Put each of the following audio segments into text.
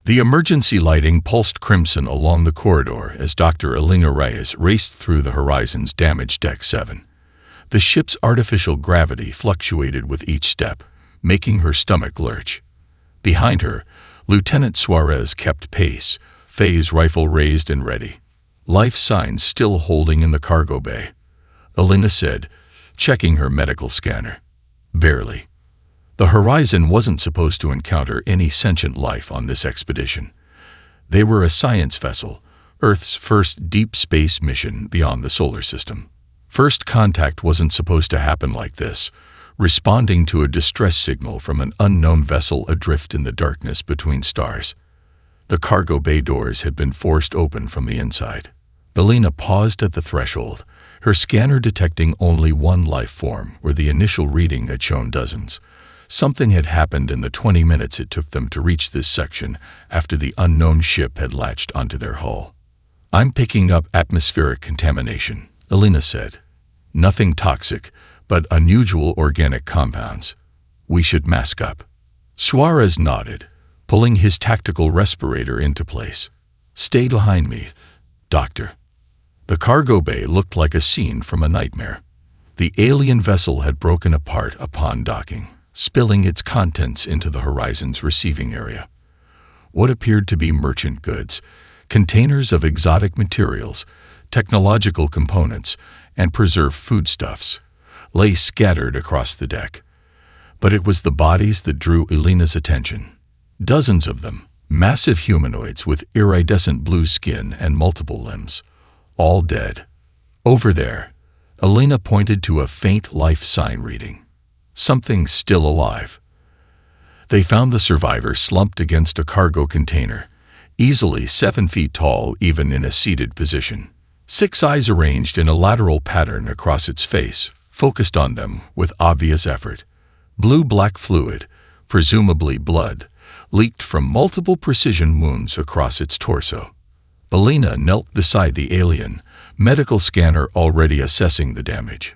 The emergency lighting pulsed crimson along the corridor as Dr. Elena Reyes raced through the Horizon's damaged Deck 7. The ship's artificial gravity fluctuated with each step, making her stomach lurch. Behind her, Lieutenant Suarez kept pace, phase rifle raised and ready. Life signs still holding in the cargo bay, Elena said, checking her medical scanner. Barely. The Horizon wasn't supposed to encounter any sentient life on this expedition. They were a science vessel, Earth's first deep space mission beyond the solar system. First contact wasn't supposed to happen like this, responding to a distress signal from an unknown vessel adrift in the darkness between stars. The cargo bay doors had been forced open from the inside. Elena paused at the threshold, her scanner detecting only one life form where the initial reading had shown dozens. Something had happened in the 20 minutes it took them to reach this section after the unknown ship had latched onto their hull. "I'm picking up atmospheric contamination," Elena said. "Nothing toxic, but unusual organic compounds. We should mask up." Suarez nodded, pulling his tactical respirator into place. "Stay behind me, Doctor." The cargo bay looked like a scene from a nightmare. The alien vessel had broken apart upon docking, spilling its contents into the Horizon's receiving area. What appeared to be merchant goods, containers of exotic materials, technological components, and preserved foodstuffs, lay scattered across the deck. But it was the bodies that drew Elena's attention. Dozens of them, massive humanoids with iridescent blue skin and multiple limbs, all dead. Over there, Elena pointed to a faint life sign reading. Something still alive. They found the survivor slumped against a cargo container, easily 7 feet tall even in a seated position. 6 eyes arranged in a lateral pattern across its face, focused on them with obvious effort. Blue-black fluid, presumably blood, leaked from multiple precision wounds across its torso. Elena knelt beside the alien, medical scanner already assessing the damage.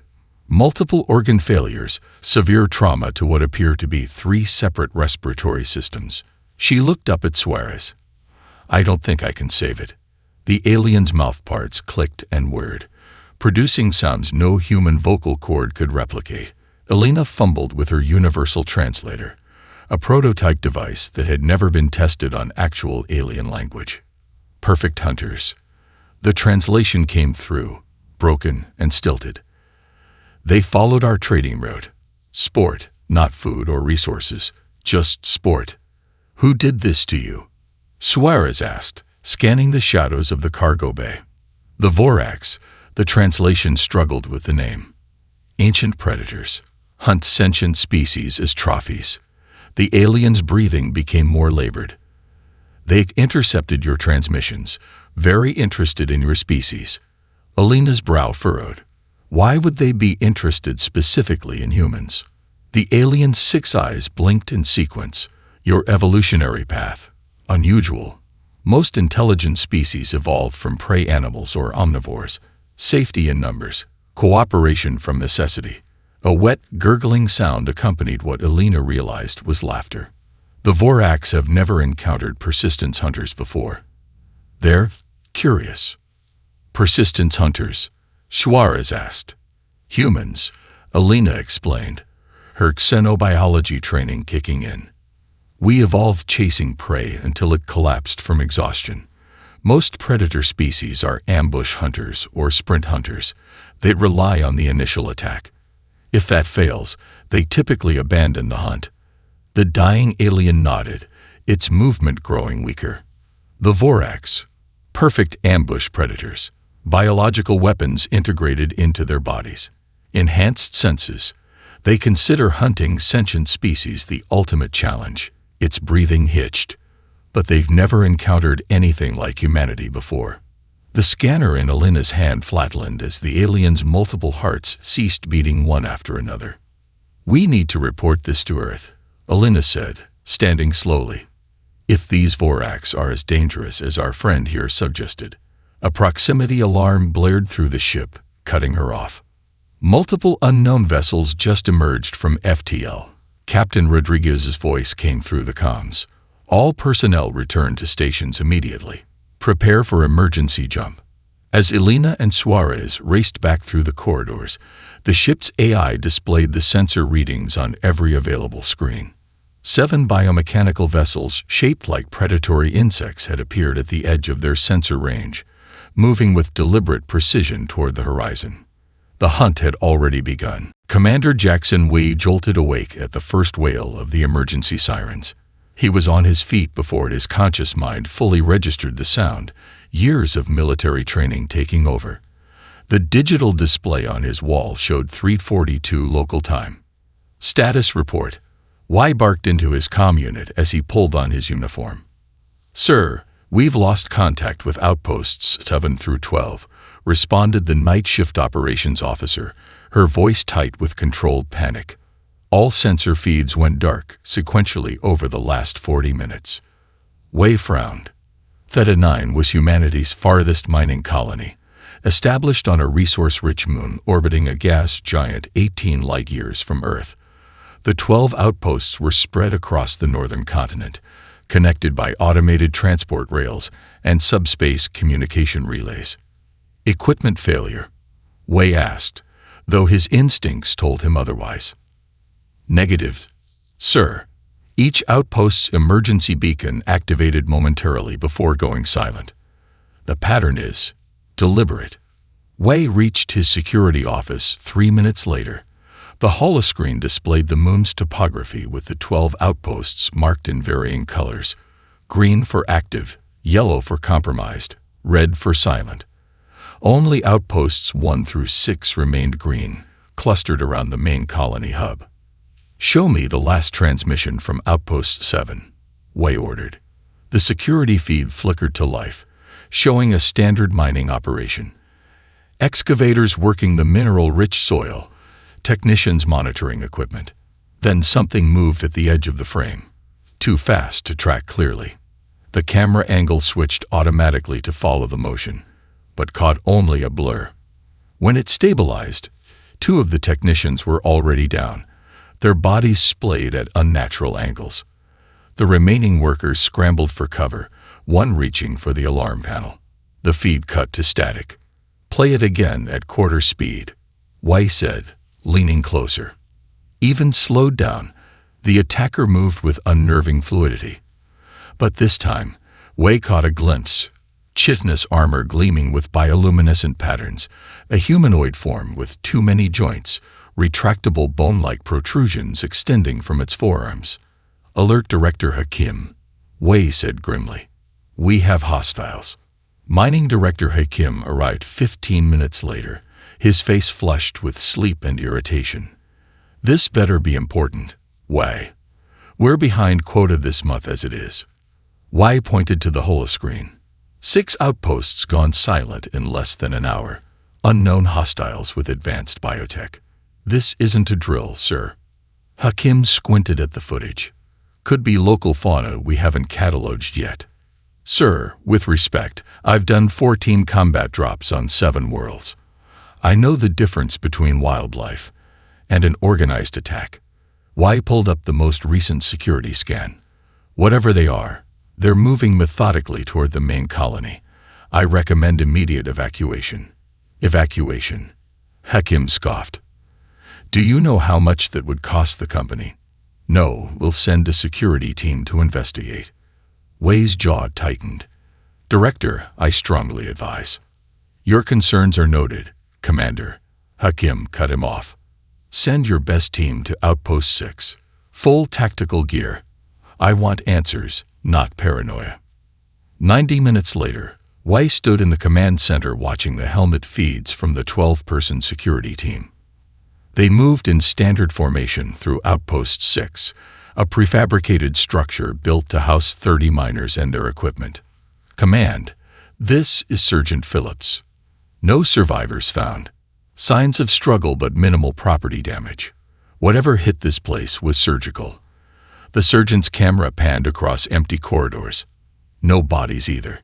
Multiple organ failures, severe trauma to what appear to be 3 separate respiratory systems. She looked up at Suarez. "I don't think I can save it." The alien's mouthparts clicked and whirred, producing sounds no human vocal cord could replicate. Elena fumbled with her universal translator, a prototype device that had never been tested on actual alien language. "Perfect hunters." The translation came through, broken and stilted. "They followed our trading route. Sport, not food or resources, just sport." "Who did this to you?" Suarez asked, scanning the shadows of the cargo bay. "The Vorax," the translation struggled with the name. "Ancient predators. Hunt sentient species as trophies." The alien's breathing became more labored. "They intercepted your transmissions, very interested in your species." Elena's brow furrowed. Why would they be interested specifically in humans? The alien's 6 eyes blinked in sequence. "Your evolutionary path. Unusual. Most intelligent species evolved from prey animals or omnivores. Safety in numbers. Cooperation from necessity." A wet, gurgling sound accompanied what Elena realized was laughter. The Vorax have never encountered persistence hunters before. They're curious. "Persistence hunters?" Suarez asked. "Humans," Elena explained, her xenobiology training kicking in. "We evolved chasing prey until it collapsed from exhaustion. Most predator species are ambush hunters or sprint hunters. They rely on the initial attack. If that fails, they typically abandon the hunt." The dying alien nodded, its movement growing weaker. "The Vorax. Perfect ambush predators. Biological weapons integrated into their bodies. Enhanced senses. They consider hunting sentient species the ultimate challenge." Its breathing hitched. "But they've never encountered anything like humanity before." The scanner in Elena's hand flatlined as the alien's multiple hearts ceased beating one after another. "We need to report this to Earth," Elena said, standing slowly. "If these Vorax are as dangerous as our friend here suggested." A proximity alarm blared through the ship, cutting her off. Multiple unknown vessels just emerged from FTL. Captain Rodriguez's voice came through the comms. All personnel returned to stations immediately. Prepare for emergency jump. As Elena and Suarez raced back through the corridors, the ship's AI displayed the sensor readings on every available screen. 7 biomechanical vessels shaped like predatory insects had appeared at the edge of their sensor range, moving with deliberate precision toward the horizon. The hunt had already begun. Commander Jackson Wee jolted awake at the first wail of the emergency sirens. He was on his feet before his conscious mind fully registered the sound, years of military training taking over. The digital display on his wall showed 3:42 local time. Status report. Y barked into his comm unit as he pulled on his uniform. "Sir, we've lost contact with outposts 7 through 12, responded the night shift operations officer, her voice tight with controlled panic. All sensor feeds went dark sequentially over the last 40 minutes. Wei frowned. Theta 9 was humanity's farthest mining colony, established on a resource-rich moon orbiting a gas giant 18 light-years from Earth. The 12 outposts were spread across the northern continent, connected by automated transport rails and subspace communication relays. Equipment failure? Wei asked, though his instincts told him otherwise. Negative, sir. Each outpost's emergency beacon activated momentarily before going silent. The pattern is deliberate. Wei reached his security office 3 minutes later. The holoscreen displayed the moon's topography with the 12 outposts marked in varying colors: green for active, yellow for compromised, red for silent. Only outposts 1 through 6 remained green, clustered around the main colony hub. "Show me the last transmission from Outpost 7, Wei ordered. The security feed flickered to life, showing a standard mining operation. Excavators working the mineral-rich soil, technicians monitoring equipment. Then something moved at the edge of the frame, too fast to track clearly. The camera angle switched automatically to follow the motion, but caught only a blur. When it stabilized, 2 of the technicians were already down, their bodies splayed at unnatural angles. The remaining workers scrambled for cover, one reaching for the alarm panel. The feed cut to static. Play it again at quarter speed, Wei said, leaning closer. Even slowed down, the attacker moved with unnerving fluidity. But this time, Wei caught a glimpse. Chitinous armor gleaming with bioluminescent patterns, a humanoid form with too many joints, retractable bone-like protrusions extending from its forearms. "Alert Director Hakim," Wei said grimly. "We have hostiles." Mining Director Hakim arrived 15 minutes later, his face flushed with sleep and irritation. "This better be important, Wei. We're behind quota this month as it is." Wei pointed to the holoscreen. 6 outposts gone silent in less than an hour. Unknown hostiles with advanced biotech. "This isn't a drill, sir." Hakim squinted at the footage. "Could be local fauna we haven't cataloged yet." "Sir, with respect, I've done 4 team combat drops on 7 worlds. I know the difference between wildlife and an organized attack." Wei pulled up the most recent security scan. "Whatever they are, they're moving methodically toward the main colony. I recommend immediate evacuation." "Evacuation?" Hakim scoffed. "Do you know how much that would cost the company?" "No, we'll send a security team to investigate." Wei's jaw tightened. "Director, I strongly advise." "Your concerns are noted, Commander." Hakim cut him off. "Send your best team to Outpost 6. Full tactical gear. I want answers, not paranoia." 90 minutes later, Wei stood in the command center watching the helmet feeds from the 12-person security team. They moved in standard formation through Outpost 6, a prefabricated structure built to house 30 miners and their equipment. "Command, this is Sergeant Phillips. No survivors found. Signs of struggle but minimal property damage. Whatever hit this place was surgical." The surgeon's camera panned across empty corridors. "No bodies either.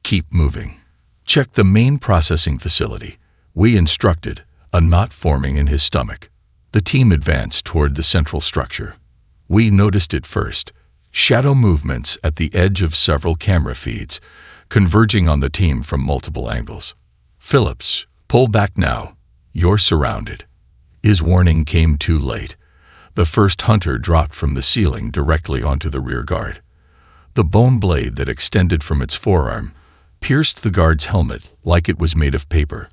Keep moving. Check the main processing facility," we instructed, a knot forming in his stomach. The team advanced toward the central structure. We noticed it first, Shadow movements at the edge of several camera feeds, converging on the team from multiple angles. "Phillips, pull back now. You're surrounded." His warning came too late. The first hunter dropped from the ceiling directly onto the rear guard. The bone blade that extended from its forearm pierced the guard's helmet like it was made of paper.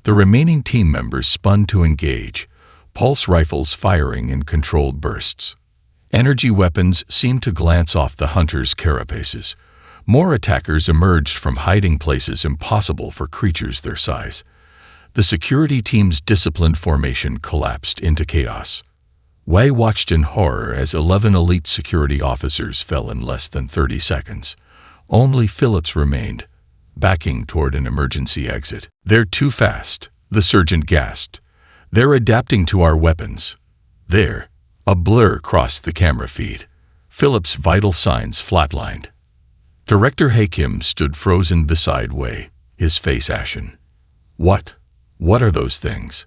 The remaining team members spun to engage, pulse rifles firing in controlled bursts. Energy weapons seemed to glance off the hunters' carapaces. More attackers emerged from hiding places impossible for creatures their size. The security team's disciplined formation collapsed into chaos. Wei watched in horror as 11 elite security officers fell in less than 30 seconds. Only Phillips remained, backing toward an emergency exit. "They're too fast," the sergeant gasped. "They're adapting to our weapons." There, a blur crossed the camera feed. Phillips' vital signs flatlined. Director Hakim stood frozen beside Wei, his face ashen. What are those things?"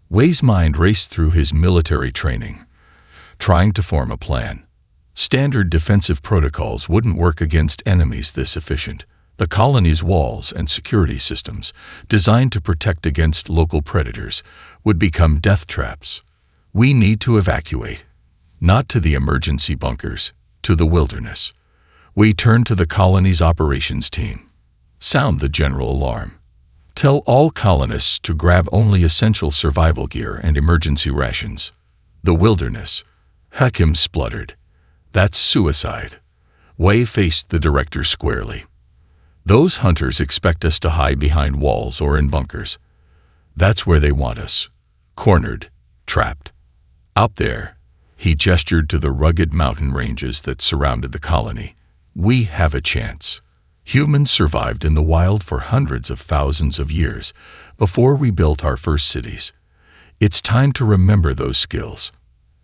Wei's mind raced through his military training, trying to form a plan. Standard defensive protocols wouldn't work against enemies this efficient. The colony's walls and security systems, designed to protect against local predators, would become death traps. "We need to evacuate. Not to the emergency bunkers, to the wilderness." We turned to the colony's operations team. "Sound the general alarm. Tell all colonists to grab only essential survival gear and emergency rations." "The wilderness," Hakim spluttered. "That's suicide." Wei faced the director squarely. "Those hunters expect us to hide behind walls or in bunkers. That's where they want us. Cornered, trapped. Out there," he gestured to the rugged mountain ranges that surrounded the colony, "we have a chance." Humans survived in the wild for hundreds of thousands of years before we built our first cities. It's time to remember those skills.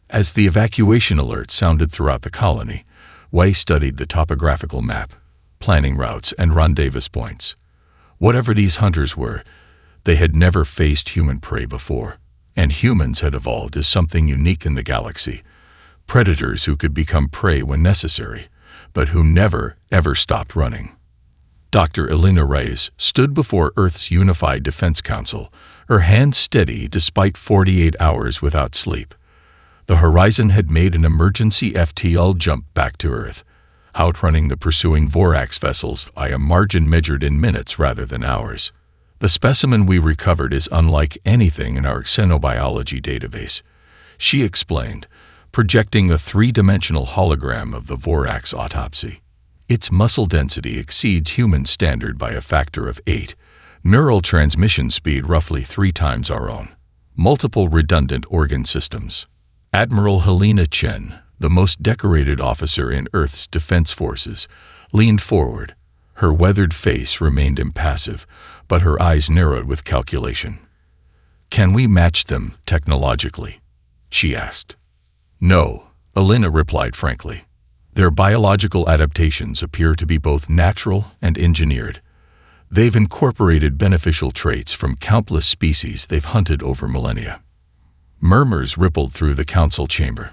As the evacuation alert sounded throughout the colony, Wei studied the topographical map, planning routes and rendezvous points. Whatever these hunters were, they had never faced human prey before, and humans had evolved as something unique in the galaxy. Predators who could become prey when necessary, but who never, ever stopped running. Dr. Elena Reyes stood before Earth's Unified Defense Council, her hands steady despite 48 hours without sleep. The Horizon had made an emergency FTL jump back to Earth, outrunning the pursuing Vorax vessels by a margin measured in minutes rather than hours. "The specimen we recovered is unlike anything in our xenobiology database," she explained, projecting a three-dimensional hologram of the Vorax autopsy. "Its muscle density exceeds human standard by a factor of 8, neural transmission speed roughly 3 times our own, multiple redundant organ systems." Admiral Helena Chen, the most decorated officer in Earth's defense forces, leaned forward. Her weathered face remained impassive, but her eyes narrowed with calculation. "Can we match them technologically?" she asked. "No," Elena replied frankly. "Their biological adaptations appear to be both natural and engineered. They've incorporated beneficial traits from countless species they've hunted over millennia." Murmurs rippled through the council chamber.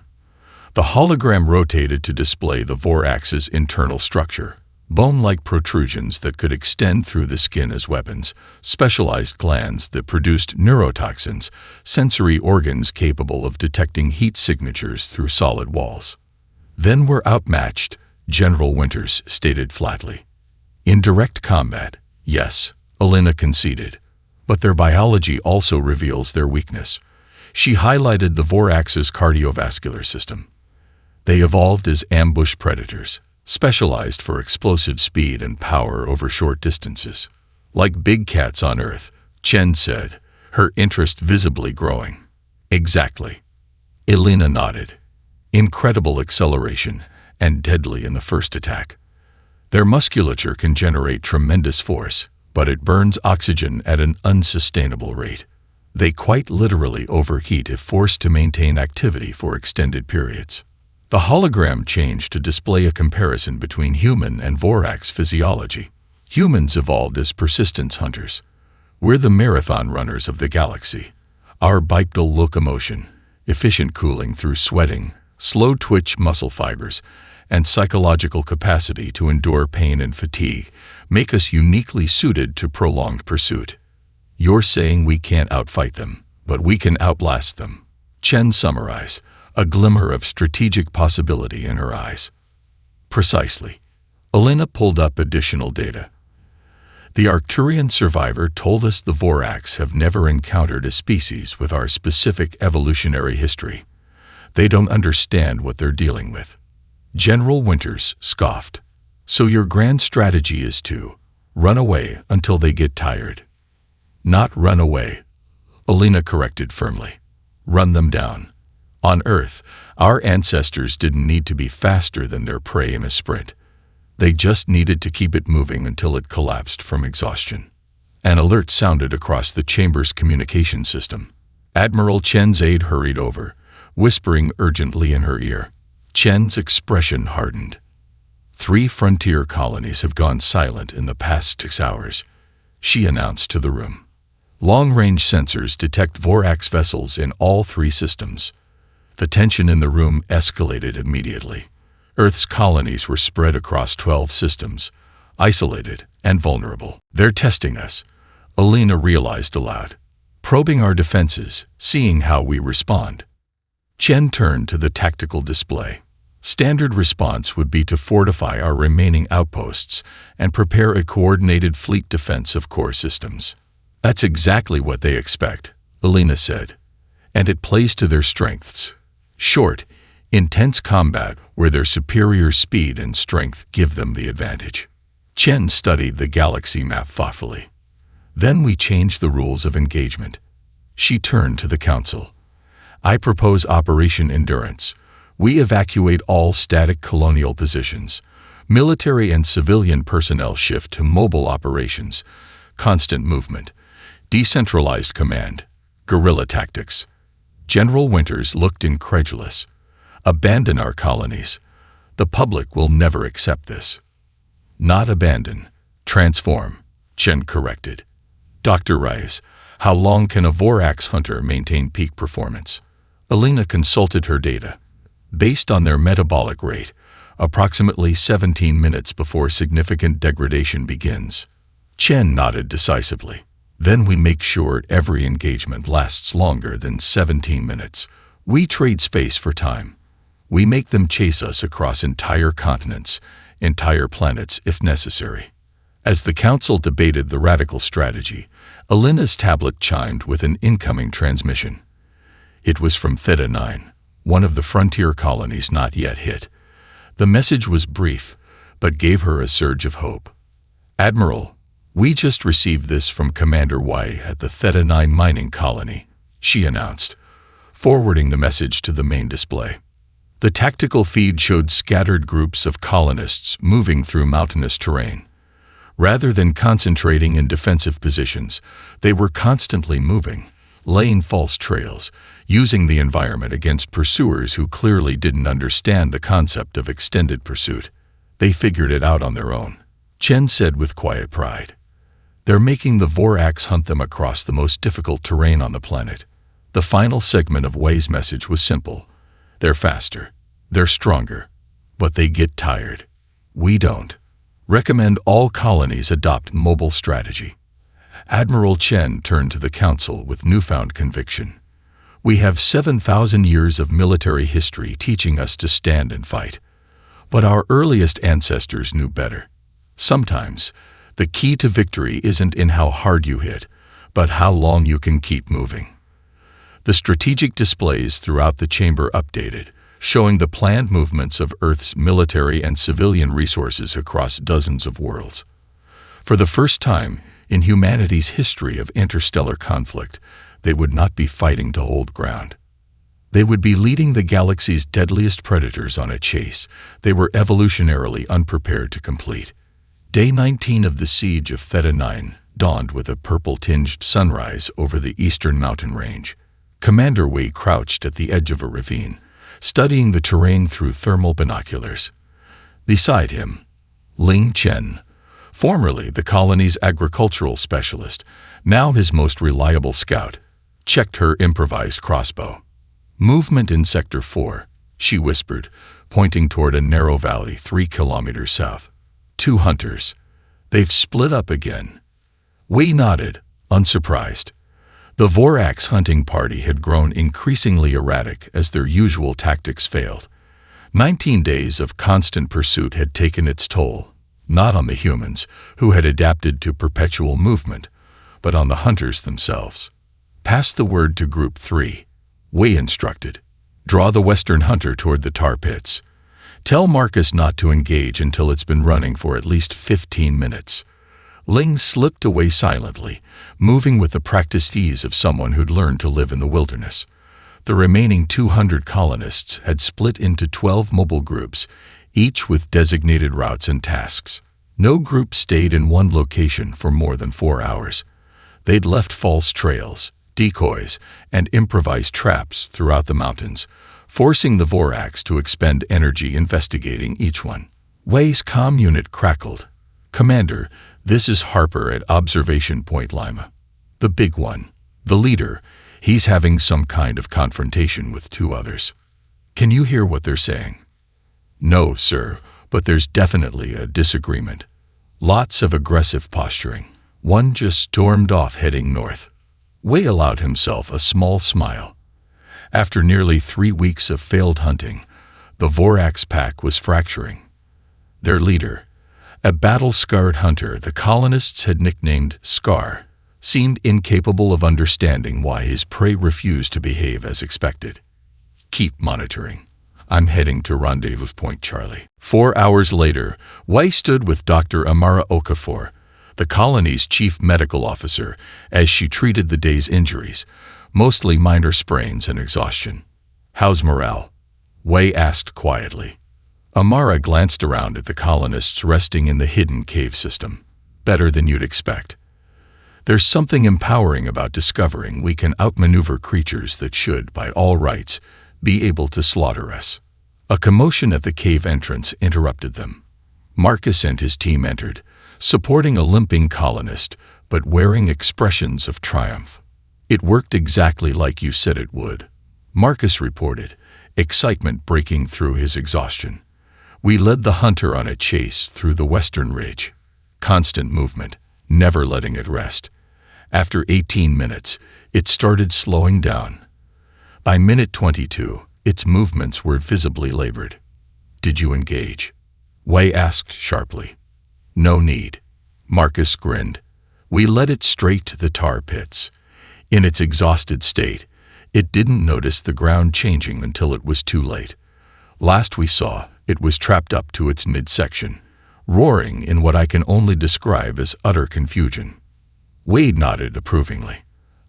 The hologram rotated to display the Vorax's internal structure. Bone-like protrusions that could extend through the skin as weapons, specialized glands that produced neurotoxins, sensory organs capable of detecting heat signatures through solid walls. "Then we're outmatched," General Winters stated flatly. "In direct combat, yes," Elena conceded, "but their biology also reveals their weakness." She highlighted the Vorax's cardiovascular system. They evolved as ambush predators, specialized for explosive speed and power over short distances. "Like big cats on Earth," Chen said, her interest visibly growing. "Exactly." Elena nodded. "Incredible acceleration, and deadly in the first attack. Their musculature can generate tremendous force, but it burns oxygen at an unsustainable rate. They quite literally overheat if forced to maintain activity for extended periods." The hologram changed to display a comparison between human and Vorax physiology. Humans evolved as persistence hunters. We're the marathon runners of the galaxy. Our bipedal locomotion, efficient cooling through sweating, slow twitch muscle fibers, and psychological capacity to endure pain and fatigue make us uniquely suited to prolonged pursuit. You're saying we can't outfight them, but we can outblast them. Chen summarized, a glimmer of strategic possibility in her eyes. Precisely. Elena pulled up additional data. The Arcturian survivor told us the Vorax have never encountered a species with our specific evolutionary history. They don't understand what they're dealing with. General Winters scoffed. So your grand strategy is to run away until they get tired. Not run away, Elena corrected firmly. Run them down. On Earth, our ancestors didn't need to be faster than their prey in a sprint. They just needed to keep it moving until it collapsed from exhaustion. An alert sounded across the chamber's communication system. Admiral Chen's aide hurried over, whispering urgently in her ear. Chen's expression hardened. 3 frontier colonies have gone silent in the past 6 hours, she announced to the room. Long-range sensors detect Vorax vessels in all 3 systems. The tension in the room escalated immediately. Earth's colonies were spread across 12 systems, isolated and vulnerable. They're testing us, Elena realized aloud. Probing our defenses, seeing how we respond. Chen turned to the tactical display. Standard response would be to fortify our remaining outposts and prepare a coordinated fleet defense of core systems. That's exactly what they expect, Elena said. And it plays to their strengths. Short, intense combat where their superior speed and strength give them the advantage. Chen studied the galaxy map thoughtfully. Then we changed the rules of engagement. She turned to the council. I propose Operation Endurance. We evacuate all static colonial positions. Military and civilian personnel shift to mobile operations. Constant movement. Decentralized command. Guerrilla tactics. General Winters looked incredulous. Abandon our colonies. The public will never accept this. Not abandon. Transform, Chen corrected. Dr. Rice, how long can a Vorax hunter maintain peak performance? Elena consulted her data. Based on their metabolic rate, approximately 17 minutes before significant degradation begins. Chen nodded decisively. Then we make sure every engagement lasts longer than 17 minutes. We trade space for time. We make them chase us across entire continents, entire planets if necessary. As the council debated the radical strategy, Elena's tablet chimed with an incoming transmission. It was from Theta 9, one of the frontier colonies not yet hit. The message was brief, but gave her a surge of hope. Admiral, we just received this from Commander Y at the Theta 9 mining colony, she announced, forwarding the message to the main display. The tactical feed showed scattered groups of colonists moving through mountainous terrain. Rather than concentrating in defensive positions, they were constantly moving, laying false trails, using the environment against pursuers who clearly didn't understand the concept of extended pursuit. They figured it out on their own, Chen said with quiet pride. They're making the Vorax hunt them across the most difficult terrain on the planet. The final segment of Wei's message was simple. They're faster, they're stronger, but they get tired. We don't. Recommend all colonies adopt mobile strategy. Admiral Chen turned to the council with newfound conviction. We have 7,000 years of military history teaching us to stand and fight. But our earliest ancestors knew better. Sometimes, the key to victory isn't in how hard you hit, but how long you can keep moving. The strategic displays throughout the chamber updated, showing the planned movements of Earth's military and civilian resources across dozens of worlds. For the first time in humanity's history of interstellar conflict, they would not be fighting to hold ground. They would be leading the galaxy's deadliest predators on a chase they were evolutionarily unprepared to complete. Day 19 of the siege of Theta 9 dawned with a purple-tinged sunrise over the eastern mountain range. Commander Wei crouched at the edge of a ravine, studying the terrain through thermal binoculars. Beside him, Ling Chen, formerly the colony's agricultural specialist, now his most reliable scout, checked her improvised crossbow. Movement in Sector 4, she whispered, pointing toward a narrow valley 3 kilometers south. 2 hunters. They've split up again. Wei nodded, unsurprised. The Vorax hunting party had grown increasingly erratic as their usual tactics failed. 19 days of constant pursuit had taken its toll, not on the humans, who had adapted to perpetual movement, but on the hunters themselves. Pass the word to Group 3, Wei instructed. Draw the western hunter toward the tar pits. Tell Marcus not to engage until it's been running for at least 15 minutes. Ling slipped away silently, moving with the practiced ease of someone who'd learned to live in the wilderness. The remaining 200 colonists had split into 12 mobile groups, each with designated routes and tasks. No group stayed in one location for more than 4 hours. They'd left false trails, decoys, and improvised traps throughout the mountains, forcing the Vorax to expend energy investigating each one. Wei's comm unit crackled. "Commander, this is Harper at Observation Point Lima. The big one. The leader. He's having some kind of confrontation with 2 others. Can you hear what they're saying?" "No, sir, but there's definitely a disagreement. Lots of aggressive posturing. One just stormed off heading north." Wei allowed himself a small smile. After nearly 3 weeks of failed hunting, the Vorax pack was fracturing. Their leader, a battle-scarred hunter the colonists had nicknamed Scar, seemed incapable of understanding why his prey refused to behave as expected. "Keep monitoring. I'm heading to Rendezvous Point Charlie." 4 hours later, Wei stood with Dr. Amara Okafor, the colony's chief medical officer, as she treated the day's injuries, mostly minor sprains and exhaustion. "How's morale?" Wei asked quietly. Amara glanced around at the colonists resting in the hidden cave system. "Better than you'd expect. There's something empowering about discovering we can outmaneuver creatures that should, by all rights, be able to slaughter us." A commotion at the cave entrance interrupted them. Marcus and his team entered, supporting a limping colonist, but wearing expressions of triumph. "It worked exactly like you said it would," Marcus reported, excitement breaking through his exhaustion. "We led the hunter on a chase through the western ridge. Constant movement, never letting it rest. After 18 minutes, it started slowing down. By minute 22, its movements were visibly labored." "Did you engage?" Wei asked sharply. "No need." Marcus grinned. "We led it straight to the tar pits. In its exhausted state, it didn't notice the ground changing until it was too late. Last we saw, it was trapped up to its midsection, roaring in what I can only describe as utter confusion." Wade nodded approvingly.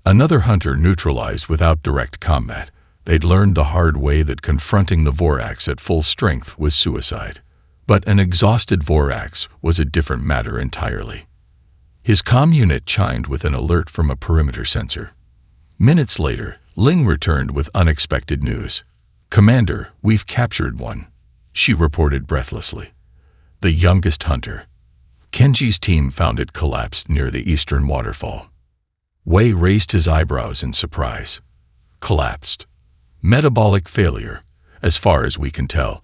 Another hunter neutralized without direct combat. They'd learned the hard way that confronting the Vorax at full strength was suicide. But an exhausted Vorax was a different matter entirely. His comm unit chimed with an alert from a perimeter sensor. Minutes later, Ling returned with unexpected news. "Commander, we've captured one," she reported breathlessly. "The youngest hunter. Kenji's team found it collapsed near the eastern waterfall." Wei raised his eyebrows in surprise. "Collapsed. Metabolic failure, as far as we can tell.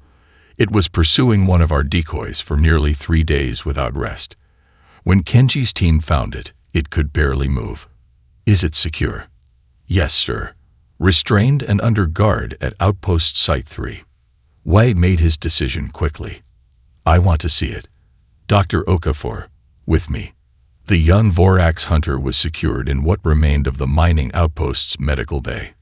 It was pursuing one of our decoys for nearly 3 days without rest. When Kenji's team found it, it could barely move." "Is it secure?" "Yes, sir. Restrained and under guard at Outpost Site 3. Wei made his decision quickly. "I want to see it. Dr. Okafor, with me." The young Vorax hunter was secured in what remained of the mining outpost's medical bay.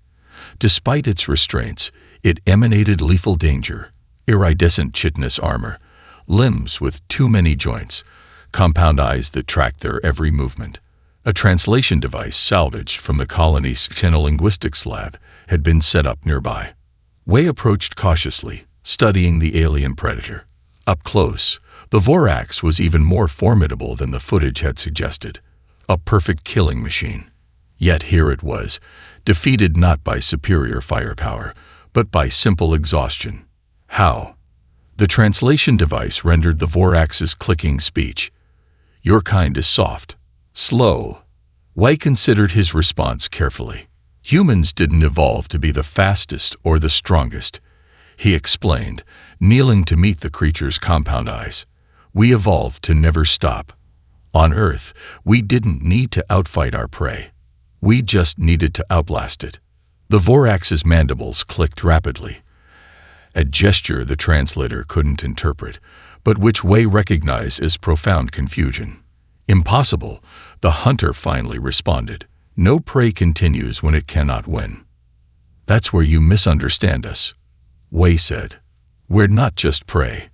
Despite its restraints, it emanated lethal danger: iridescent chitinous armor, limbs with too many joints, compound eyes that tracked their every movement. A translation device salvaged from the colony's xenolinguistics lab had been set up nearby. Wei approached cautiously, studying the alien predator. Up close, the Vorax was even more formidable than the footage had suggested. A perfect killing machine. Yet here it was, defeated not by superior firepower, but by simple exhaustion. How? The translation device rendered the Vorax's clicking speech. "Your kind is soft. Slow." Wei considered his response carefully. Humans didn't evolve to be the fastest or the strongest. he explained, kneeling to meet the creature's compound eyes. We evolved to never stop. On Earth, we didn't need to outfight our prey. We just needed to outlast it. The Vorax's mandibles clicked rapidly. A gesture the translator couldn't interpret, but which Wei recognized as profound confusion. Impossible, the hunter finally responded. No prey continues when it cannot win. That's where you misunderstand us, Wei said. We're not just prey.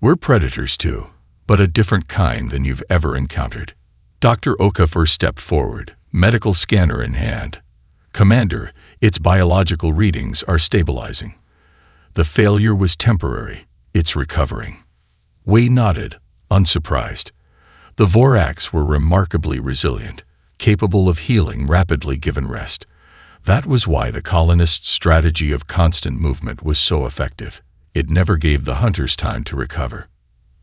We're predators too, but a different kind than you've ever encountered. Dr. Okafor stepped forward, medical scanner in hand. Commander, its biological readings are stabilizing. The failure was temporary. It's recovering. Wei nodded, unsurprised. The Vorax were remarkably resilient, capable of healing rapidly given rest. That was why the colonists' strategy of constant movement was so effective. It never gave the hunters time to recover.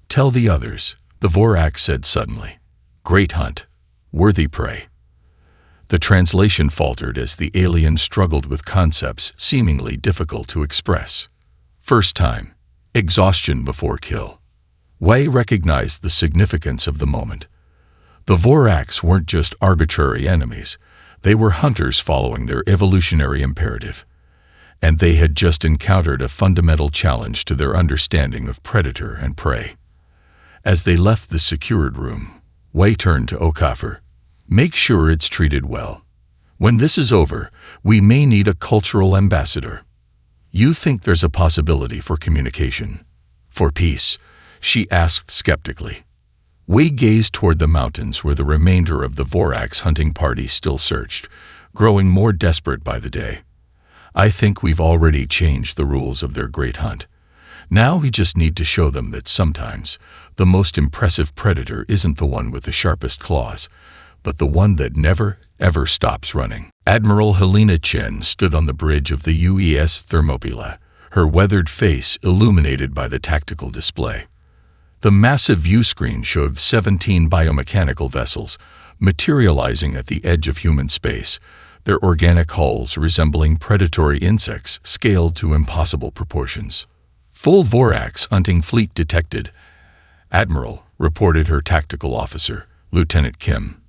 Tell the others, the Vorax said suddenly. Great hunt. Worthy prey. The translation faltered as the alien struggled with concepts seemingly difficult to express. First time. Exhaustion before kill. Wei recognized the significance of the moment. The Vorax weren't just arbitrary enemies. They were hunters following their evolutionary imperative. And they had just encountered a fundamental challenge to their understanding of predator and prey. As they left the secured room, Wei turned to Okafor. Make sure it's treated well. When this is over, we may need a cultural ambassador. You think there's a possibility for communication? For peace? She asked skeptically. Wei gazed toward the mountains where the remainder of the Vorax hunting party still searched, growing more desperate by the day. I think we've already changed the rules of their great hunt. Now we just need to show them that sometimes the most impressive predator isn't the one with the sharpest claws, but the one that never, ever stops running. Admiral Helena Chen stood on the bridge of the UES Thermopylae, her weathered face illuminated by the tactical display. The massive view screen showed 17 biomechanical vessels materializing at the edge of human space, their organic hulls resembling predatory insects scaled to impossible proportions. Full Vorax hunting fleet detected, Admiral, reported her tactical officer, Lieutenant Kim.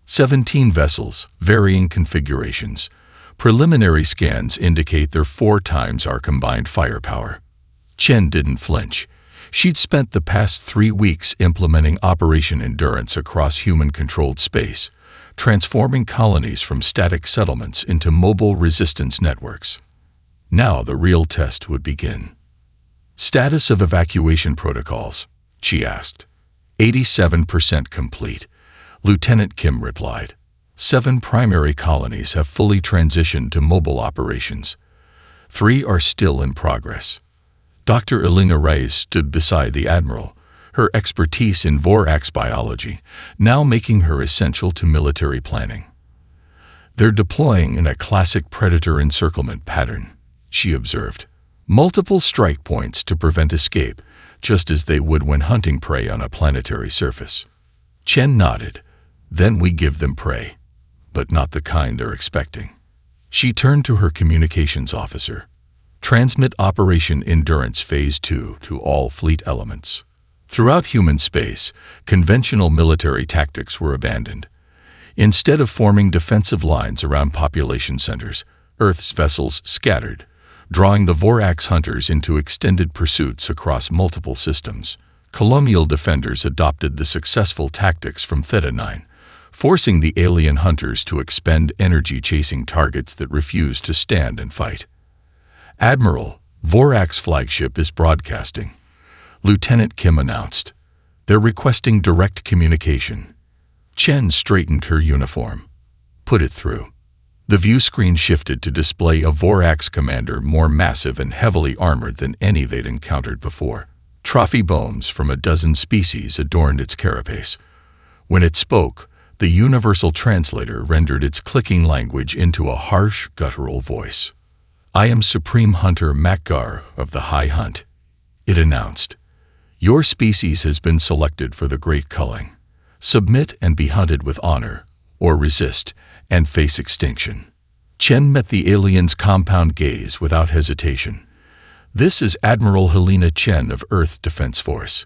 17 vessels, varying configurations. Preliminary scans indicate they're 4 times our combined firepower. Chen didn't flinch. She'd spent the past 3 weeks implementing Operation Endurance across human-controlled space, transforming colonies from static settlements into mobile resistance networks. Now the real test would begin. Status of evacuation protocols, she asked. 87% complete, Lieutenant Kim replied. 7 primary colonies have fully transitioned to mobile operations. 3 are still in progress. Dr. Elena Reyes stood beside the Admiral, her expertise in Vorax biology now making her essential to military planning. They're deploying in a classic predator encirclement pattern, she observed. Multiple strike points to prevent escape, just as they would when hunting prey on a planetary surface. Chen nodded. Then we give them prey, but not the kind they're expecting. She turned to her communications officer. Transmit Operation Endurance Phase 2 to all fleet elements. Throughout human space, conventional military tactics were abandoned. Instead of forming defensive lines around population centers, Earth's vessels scattered, drawing the Vorax hunters into extended pursuits across multiple systems. Colonial defenders adopted the successful tactics from Theta 9, forcing the alien hunters to expend energy chasing targets that refused to stand and fight. Admiral, Vorax flagship is broadcasting, Lieutenant Kim announced. They're requesting direct communication. Chen straightened her uniform. Put it through. The view screen shifted to display a Vorax commander more massive and heavily armored than any they'd encountered before. Trophy bones from a dozen species adorned its carapace. When it spoke, the universal translator rendered its clicking language into a harsh, guttural voice. I am Supreme Hunter Makgar of the High Hunt, it announced. Your species has been selected for the Great Culling. Submit and be hunted with honor, or resist and face extinction. Chen met the alien's compound gaze without hesitation. This is Admiral Helena Chen of Earth Defense Force.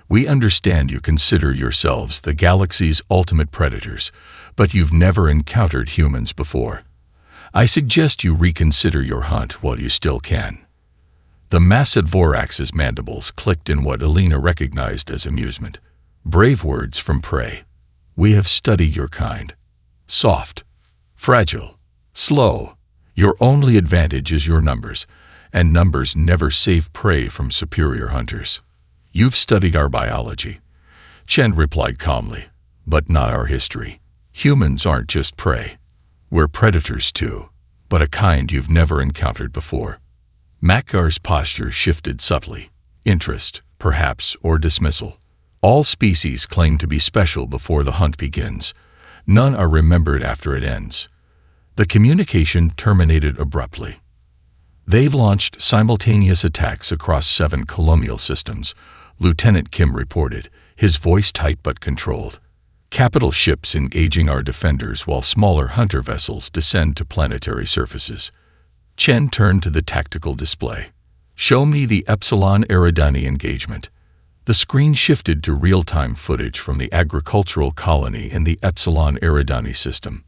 We understand you consider yourselves the galaxy's ultimate predators, but you've never encountered humans before. I suggest you reconsider your hunt while you still can." The massive Vorax's mandibles clicked in what Helena recognized as amusement. Brave words from prey. "We have studied your kind. Soft, fragile, slow. Your only advantage is your numbers, and numbers never save prey from superior hunters. You've studied our biology," Chen replied calmly, "but not our history. Humans aren't just prey. We're predators too, but a kind you've never encountered before." Makar's posture shifted subtly. Interest, perhaps, or dismissal. All species claim to be special before the hunt begins. None are remembered after it ends. The communication terminated abruptly. "They've launched simultaneous attacks across 7 colonial systems," Lieutenant Kim reported, his voice tight but controlled. "Capital ships engaging our defenders while smaller hunter vessels descend to planetary surfaces." Chen turned to the tactical display. "Show me the Epsilon Eridani engagement." The screen shifted to real-time footage from the agricultural colony in the Epsilon Eridani system.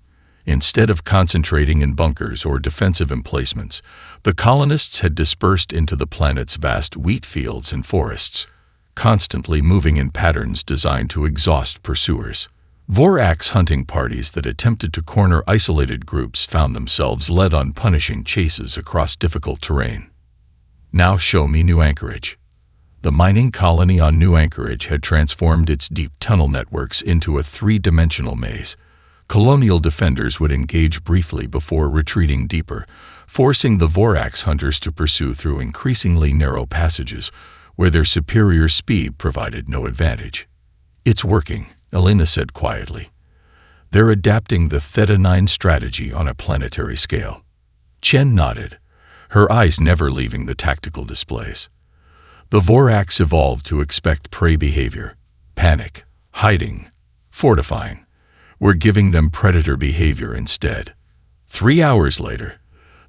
Instead of concentrating in bunkers or defensive emplacements, the colonists had dispersed into the planet's vast wheat fields and forests, constantly moving in patterns designed to exhaust pursuers. Vorax hunting parties that attempted to corner isolated groups found themselves led on punishing chases across difficult terrain. "Now show me New Anchorage." The mining colony on New Anchorage had transformed its deep tunnel networks into a 3-dimensional maze. Colonial defenders would engage briefly before retreating deeper, forcing the Vorax hunters to pursue through increasingly narrow passages where their superior speed provided no advantage. "It's working," Helena said quietly. "They're adapting the Theta-9 strategy on a planetary scale." Chen nodded, her eyes never leaving the tactical displays. The Vorax evolved to expect prey behavior: panic, hiding, fortifying. We're giving them predator behavior instead. 3 hours later,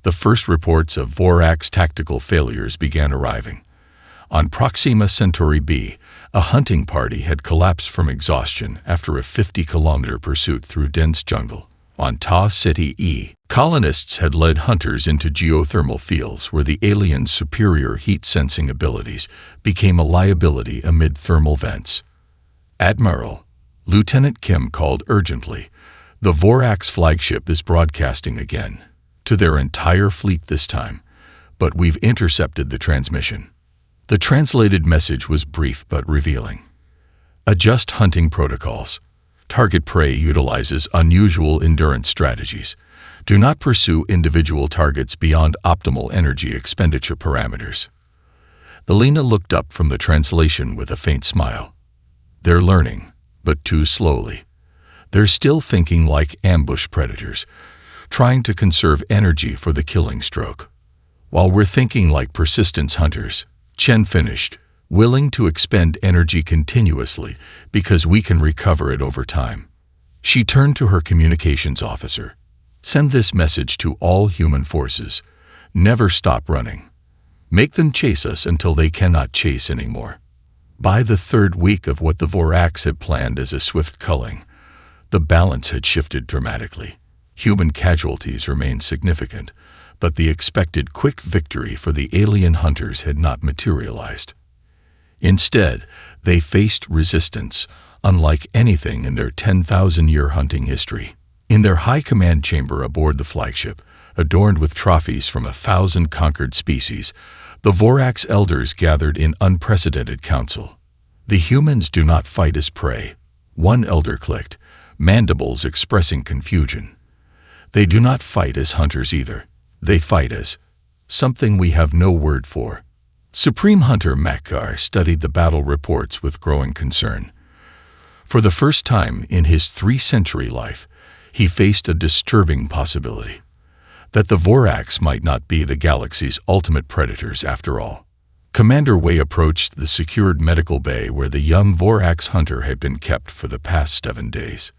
the first reports of Vorax tactical failures began arriving. On Proxima Centauri B, a hunting party had collapsed from exhaustion after a 50-kilometer pursuit through dense jungle. On Ta Ceti E, colonists had led hunters into geothermal fields where the aliens' superior heat-sensing abilities became a liability amid thermal vents. "Admiral," Lieutenant Kim called urgently, "the Vorax flagship is broadcasting again. To their entire fleet this time, but we've intercepted the transmission." The translated message was brief but revealing. "Adjust hunting protocols. Target prey utilizes unusual endurance strategies. Do not pursue individual targets beyond optimal energy expenditure parameters." Helena looked up from the translation with a faint smile. "They're learning, but too slowly. They're still thinking like ambush predators, trying to conserve energy for the killing stroke. While we're thinking like persistence hunters," Chen finished, "willing to expend energy continuously because we can recover it over time." She turned to her communications officer. "Send this message to all human forces. Never stop running. Make them chase us until they cannot chase anymore." By the 3rd week of what the Vorax had planned as a swift culling, the balance had shifted dramatically. Human casualties remained significant, but the expected quick victory for the alien hunters had not materialized. Instead, they faced resistance, unlike anything in their 10,000-year hunting history. In their high command chamber aboard the flagship, adorned with trophies from 1,000 conquered species, the Vorax elders gathered in unprecedented council. "The humans do not fight as prey," one elder clicked, mandibles expressing confusion. "They do not fight as hunters either. They fight as something we have no word for." Supreme Hunter Makar studied the battle reports with growing concern. For the first time in his 3-century life, he faced a disturbing possibility: that the Vorax might not be the galaxy's ultimate predators after all. Commander Wei approached the secured medical bay where the young Vorax hunter had been kept for the past 7 days.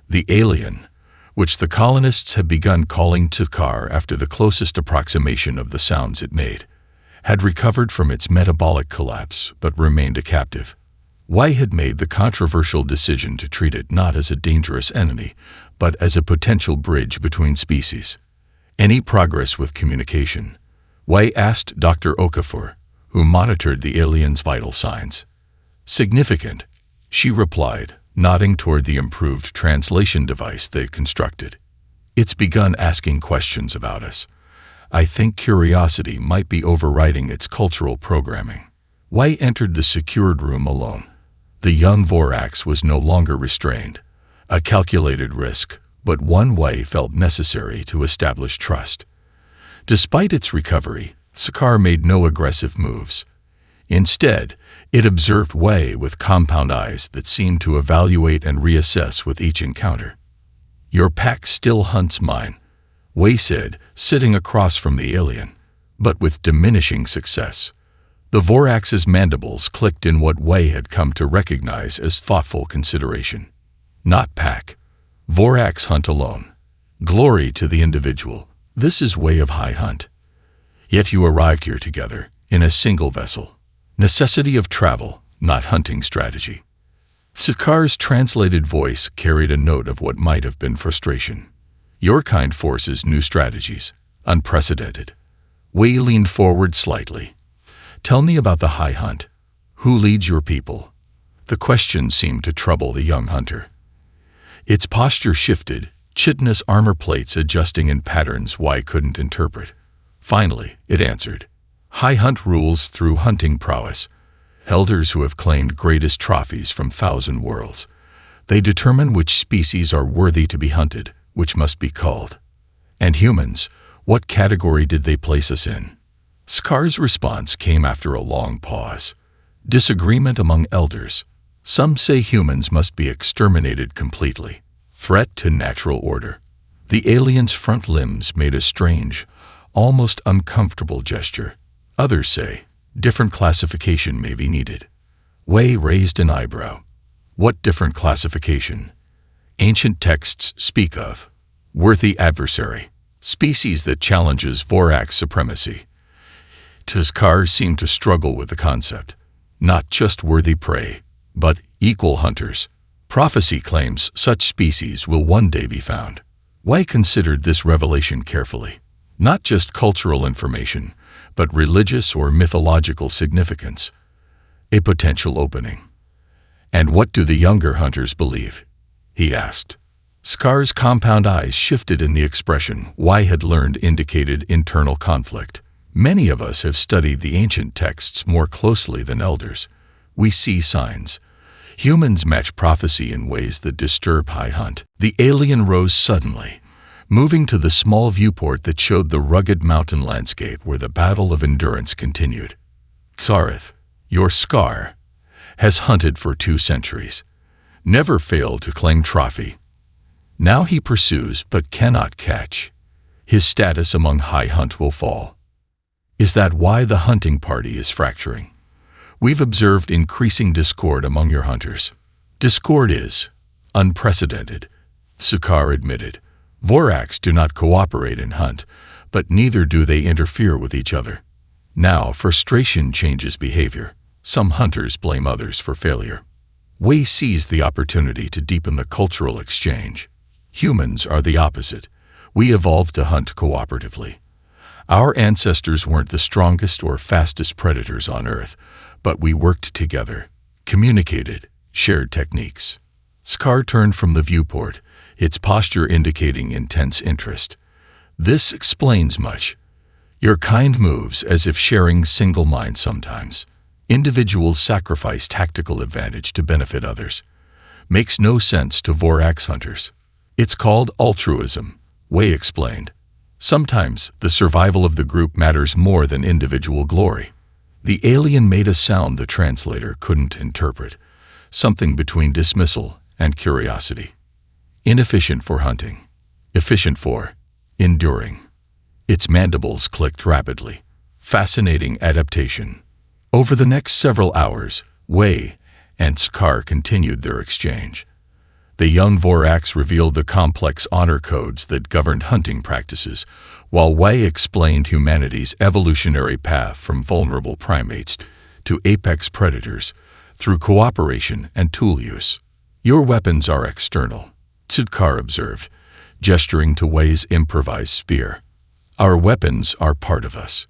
The alien, which the colonists had begun calling Takar after the closest approximation of the sounds it made, had recovered from its metabolic collapse but remained a captive. Wei had made the controversial decision to treat it not as a dangerous enemy, but as a potential bridge between species. Any progress with communication? Wei asked Dr. Okafor, who monitored the alien's vital signs. Significant, she replied, nodding toward the improved translation device they constructed. It's begun asking questions about us. I think curiosity might be overriding its cultural programming. Wei entered the secured room alone. The young Vorax was no longer restrained. A calculated risk, but one Wei felt necessary to establish trust. Despite its recovery, Sakaar made no aggressive moves. Instead, it observed Wei with compound eyes that seemed to evaluate and reassess with each encounter. Your pack still hunts mine, Wei said, sitting across from the alien, but with diminishing success. The Vorax's mandibles clicked in what Wei had come to recognize as thoughtful consideration. Not pack. Vorax hunt alone. Glory to the individual. This is way of high hunt. Yet you arrived here together, in a single vessel. Necessity of travel, not hunting strategy. Sakaar's translated voice carried a note of what might have been frustration. Your kind forces new strategies. Unprecedented. Wei leaned forward slightly. Tell me about the high hunt. Who leads your people? The question seemed to trouble the young hunter. Its posture shifted, chitinous armor plates adjusting in patterns Wei couldn't interpret. Finally, it answered. High hunt rules through hunting prowess. Elders who have claimed greatest trophies from 1,000 worlds. They determine which species are worthy to be hunted, which must be culled. And humans, what category did they place us in? Sakaar's response came after a long pause. Disagreement among elders. Some say humans must be exterminated completely. Threat to natural order. The alien's front limbs made a strange, almost uncomfortable gesture. Others say, different classification may be needed. Wei raised an eyebrow. What different classification? Ancient texts speak of worthy adversary, species that challenges Vorax supremacy. Sakaar seemed to struggle with the concept. Not just worthy prey, but equal hunters. Prophecy claims such species will one day be found. Wei considered this revelation carefully. Not just cultural information, but religious or mythological significance. A potential opening. And what do the younger hunters believe? He asked. Sakaar's compound eyes shifted in the expression Wei had learned indicated internal conflict. Many of us have studied the ancient texts more closely than elders. We see signs. Humans match prophecy in ways that disturb high hunt. The alien rose suddenly, moving to the small viewport that showed the rugged mountain landscape where the battle of endurance continued. Xareth, your Scar, has hunted for 2 centuries. Never failed to claim trophy. Now he pursues but cannot catch. His status among high hunt will fall. Is that why the hunting party is fracturing? We've observed increasing discord among your hunters. Discord is unprecedented, Sakaar admitted. Vorax do not cooperate in hunt, but neither do they interfere with each other. Now frustration changes behavior. Some hunters blame others for failure. Wei seized the opportunity to deepen the cultural exchange. Humans are the opposite. We evolved to hunt cooperatively. Our ancestors weren't the strongest or fastest predators on Earth, but we worked together, communicated, shared techniques. Sakaar turned from the viewport, its posture indicating intense interest. This explains much. Your kind moves as if sharing single mind sometimes. Individuals sacrifice tactical advantage to benefit others. Makes no sense to Vorax hunters. It's called altruism, Wei explained. Sometimes the survival of the group matters more than individual glory. The alien made a sound the translator couldn't interpret, something between dismissal and curiosity. Inefficient for hunting, efficient for enduring. Its mandibles clicked rapidly. Fascinating adaptation. Over the next several hours, Wei and Sakaar continued their exchange. The young Vorax revealed the complex honor codes that governed hunting practices, while Wei explained humanity's evolutionary path from vulnerable primates to apex predators through cooperation and tool use. Your weapons are external, Tsukar observed, gesturing to Wei's improvised spear. Our weapons are part of us.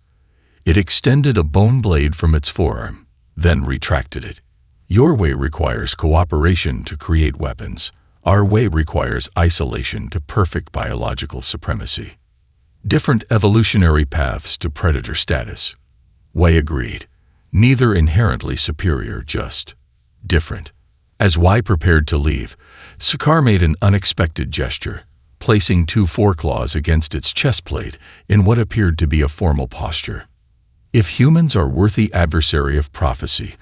It extended a bone blade from its forearm, then retracted it. Your way requires cooperation to create weapons. Our way requires isolation to perfect biological supremacy. Different evolutionary paths to predator status. Wei agreed. Neither inherently superior, just different. As Wei prepared to leave, Tsukar made an unexpected gesture, placing 2 foreclaws against its chest plate in what appeared to be a formal posture. If humans are worthy adversary of prophecy,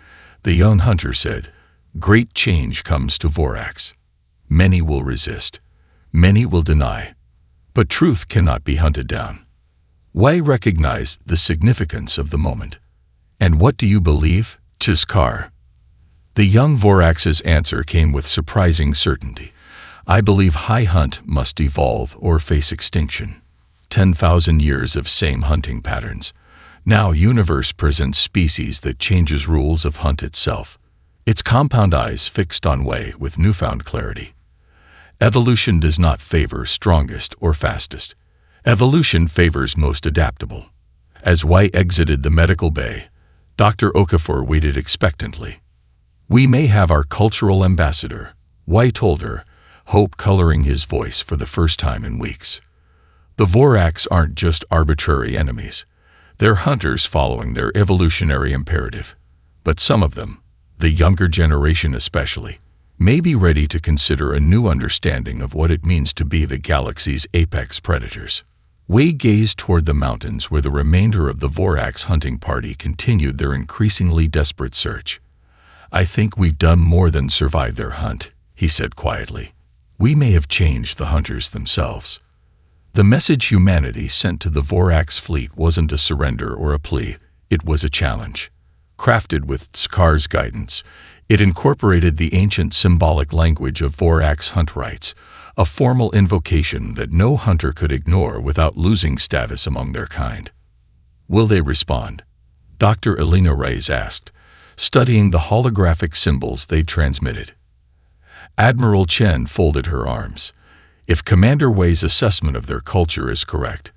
the young hunter said, great change comes to Vorax. Many will resist. Many will deny. But truth cannot be hunted down. Wei recognized the significance of the moment. And what do you believe, Tsukar? The young Vorax's answer came with surprising certainty. I believe high hunt must evolve or face extinction. 10,000 years of same hunting patterns. Now universe presents species that changes rules of hunt itself. Its compound eyes fixed on Wei with newfound clarity. Evolution does not favor strongest or fastest. Evolution favors most adaptable. As Wei exited the medical bay, Dr. Okafor waited expectantly. We may have our cultural ambassador, Wei told her, hope coloring his voice for the first time in weeks. The Vorax aren't just arbitrary enemies. They're hunters following their evolutionary imperative. But some of them, the younger generation especially, may be ready to consider a new understanding of what it means to be the galaxy's apex predators. Wei gazed toward the mountains where the remainder of the Vorax hunting party continued their increasingly desperate search. I think we've done more than survive their hunt, he said quietly. We may have changed the hunters themselves. The message humanity sent to the Vorax fleet wasn't a surrender or a plea, it was a challenge. Crafted with Tsukar's guidance, it incorporated the ancient symbolic language of Vorax hunt rites, a formal invocation that no hunter could ignore without losing status among their kind. Will they respond? Dr. Elena Reyes asked, studying the holographic symbols they transmitted. Admiral Chen folded her arms. If Commander Wei's assessment of their culture is correct,